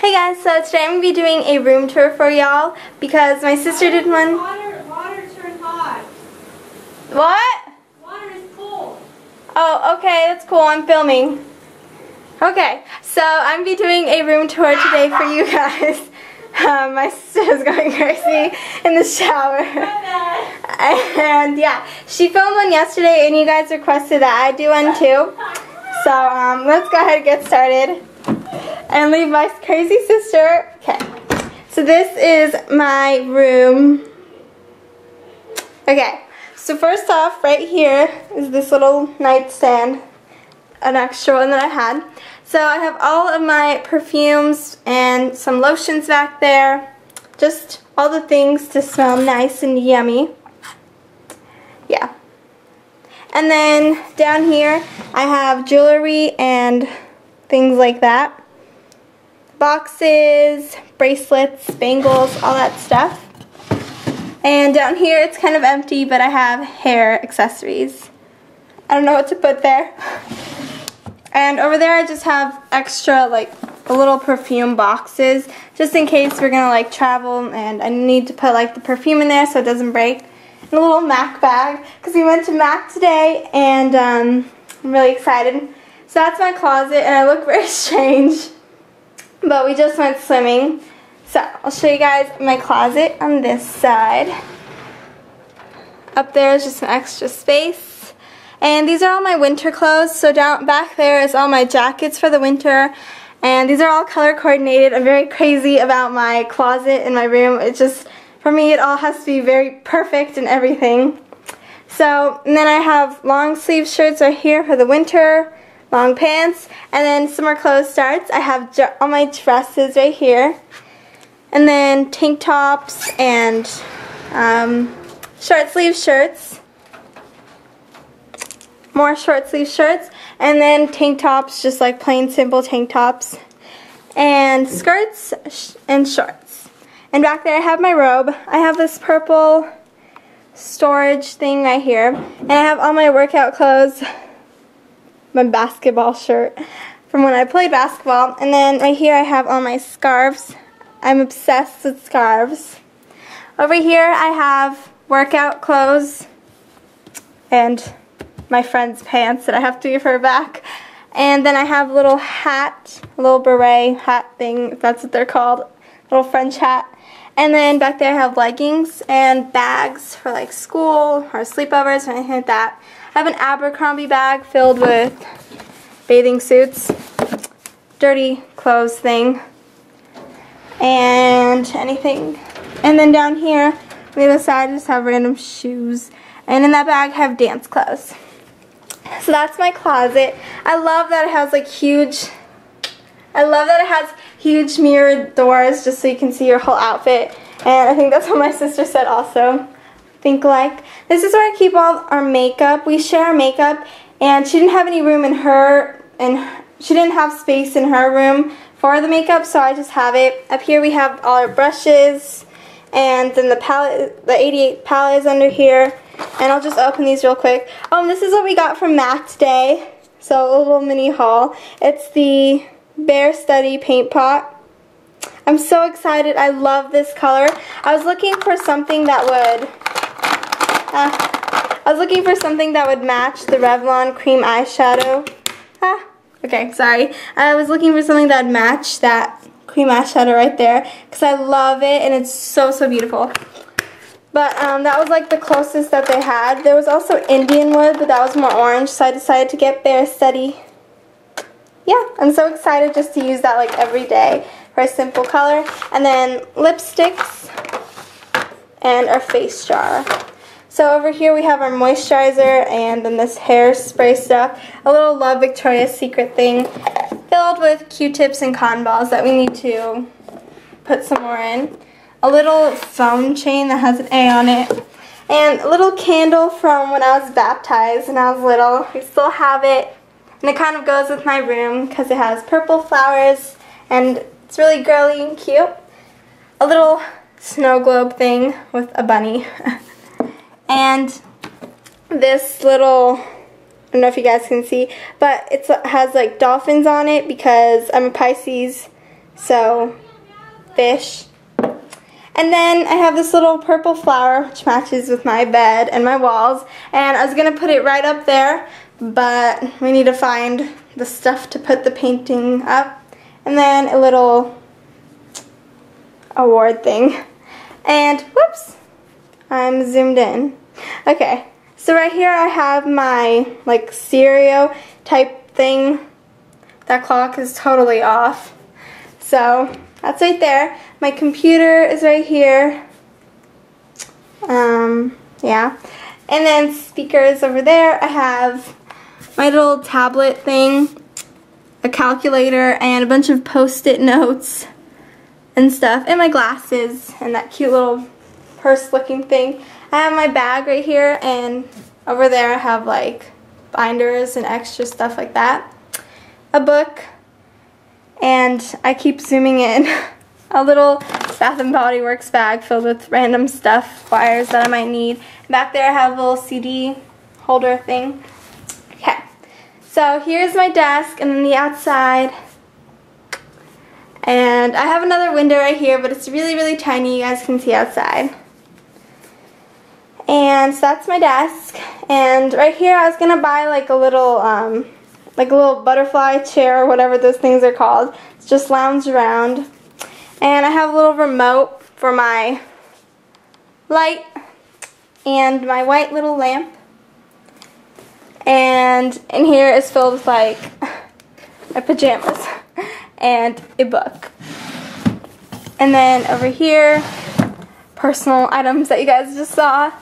Hey guys, so today I'm going to be doing a room tour for y'all because my sister did one. Water turned hot. What? Water is cold. Oh, okay, that's cool. I'm filming. Okay, so I'm going to be doing a room tour today for you guys. My sister's going crazy in the shower. And yeah, she filmed one yesterday and you guys requested that I do one too. So let's go ahead and get started. And leave my crazy sister. Okay, so this is my room. Okay, so first off, right here is this little nightstand, an extra one that I had. So I have all of my perfumes and some lotions back there. Just all the things to smell nice and yummy. Yeah. And then down here I have jewelry and things like that. Boxes, bracelets, bangles, all that stuff. And down here it's kind of empty, but I have hair accessories. I don't know what to put there. And over there I just have extra like little perfume boxes just in case we're gonna like travel and I need to put like the perfume in there so it doesn't break. And a little MAC bag because we went to MAC today and I'm really excited. So that's my closet and I look very strange. But we just went swimming. So I'll show you guys my closet on this side. Up there is just an extra space. And these are all my winter clothes. So down back there is all my jackets for the winter. And these are all color coordinated. I'm very crazy about my closet in my room. It just, for me, it all has to be very perfect and everything. So, and then I have long sleeve shirts right here for the winter. Long pants, and then summer clothes starts. I have all my dresses right here, and then tank tops and short sleeve shirts, more short sleeve shirts, and then tank tops, just like plain simple tank tops, and skirts and shorts. And back there I have my robe. I have this purple storage thing right here, and I have all my workout clothes. My basketball shirt from when I played basketball. And then right here I have all my scarves. I'm obsessed with scarves. Over here I have workout clothes and my friend's pants that I have to give her back. And then I have a little hat, a little beret hat thing, if that's what they're called, little French hat. And then back there I have leggings and bags for like school or sleepovers or anything like that. I have an Abercrombie bag filled with bathing suits, dirty clothes thing, and anything. And then down here on the other side I just have random shoes. And in that bag I have dance clothes. So that's my closet. I love that it has like huge mirrored doors just so you can see your whole outfit. And I think that's what my sister said also. Think like. This is where I keep all our makeup. We share our makeup and she didn't have any room in her, she didn't have space in her room for the makeup, so I just have it. Up here we have all our brushes and then the palette, the 88 palette is under here. And I'll just open these real quick. This is what we got from MAC today. So a little mini haul. It's the Bare Study paint pot. I'm so excited. I love this color. I was looking for something that would match the Revlon cream eyeshadow. Okay, sorry. I was looking for something that would match that cream eyeshadow right there because I love it and it's so, so beautiful. But that was like the closest that they had. There was also Indian wood, but that was more orange, so I decided to get Bare Study. Yeah, I'm so excited just to use that like every day for a simple color. And then lipsticks and our face jar. So over here we have our moisturizer and then this hairspray stuff. A little Love Victoria's Secret thing filled with Q-tips and cotton balls that we need to put some more in. A little phone chain that has an A on it. And a little candle from when I was baptized when I was little. I still have it. And it kind of goes with my room because it has purple flowers and it's really girly and cute. A little snow globe thing with a bunny. And this little, I don't know if you guys can see, but it has like dolphins on it because I'm a Pisces So, fish. And then I have this little purple flower which matches with my bed and my walls. And I was going to put it right up there, but we need to find the stuff to put the painting up. And then a little award thing. And whoops, I'm zoomed in. Okay, so right here I have my like stereo type thing. That clock is totally off. So that's right there. My computer is right here. Yeah. And then speakers over there. I have my little tablet thing, a calculator, and a bunch of post-it notes and stuff, and my glasses, and that cute little purse-looking thing. I have my bag right here, and over there I have like binders and extra stuff like that. A book, and I keep zooming in. A little Bath & Body Works bag filled with random stuff, wires that I might need. Back there I have a little CD holder thing. Okay, so here's my desk, and then the outside. And I have another window right here, but it's really, really tiny. You guys can see outside. And so that's my desk. And right here I was going to buy like a little butterfly chair or whatever those things are called. It's just lounge around. And I have a little remote for my light and my white little lamp. And in here is filled with like my pajamas and a book. And then over here, personal items that you guys just saw.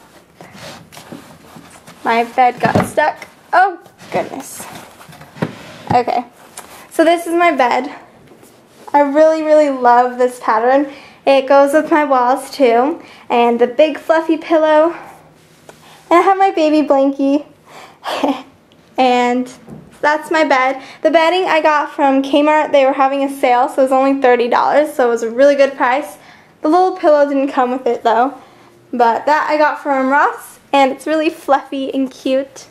My bed got stuck. Oh, goodness. Okay, so this is my bed. I really, really love this pattern. It goes with my walls too. And the big fluffy pillow. And I have my baby blankie. And that's my bed. The bedding I got from Kmart. They were having a sale, so it was only $30, so it was a really good price. The little pillow didn't come with it though. But that I got from Ross, and it's really fluffy and cute.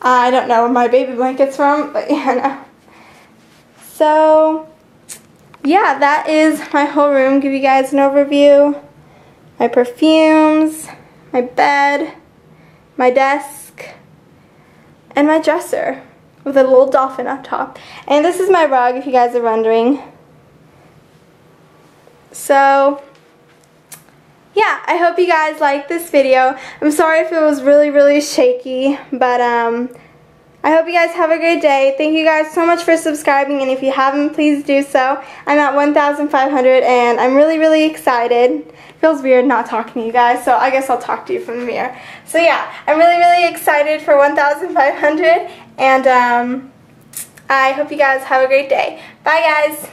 I don't know where my baby blanket's from, but yeah, no. So, yeah, that is my whole room. Give you guys an overview. My perfumes, my bed, my desk, and my dresser with a little dolphin up top. And this is my rug, if you guys are wondering. So, yeah, I hope you guys liked this video. I'm sorry if it was really, really shaky, but I hope you guys have a great day. Thank you guys so much for subscribing, and if you haven't, please do so. I'm at 1,500, and I'm really, really excited. It feels weird not talking to you guys, so I guess I'll talk to you from the mirror. So yeah, I'm really, really excited for 1,500, and I hope you guys have a great day. Bye, guys.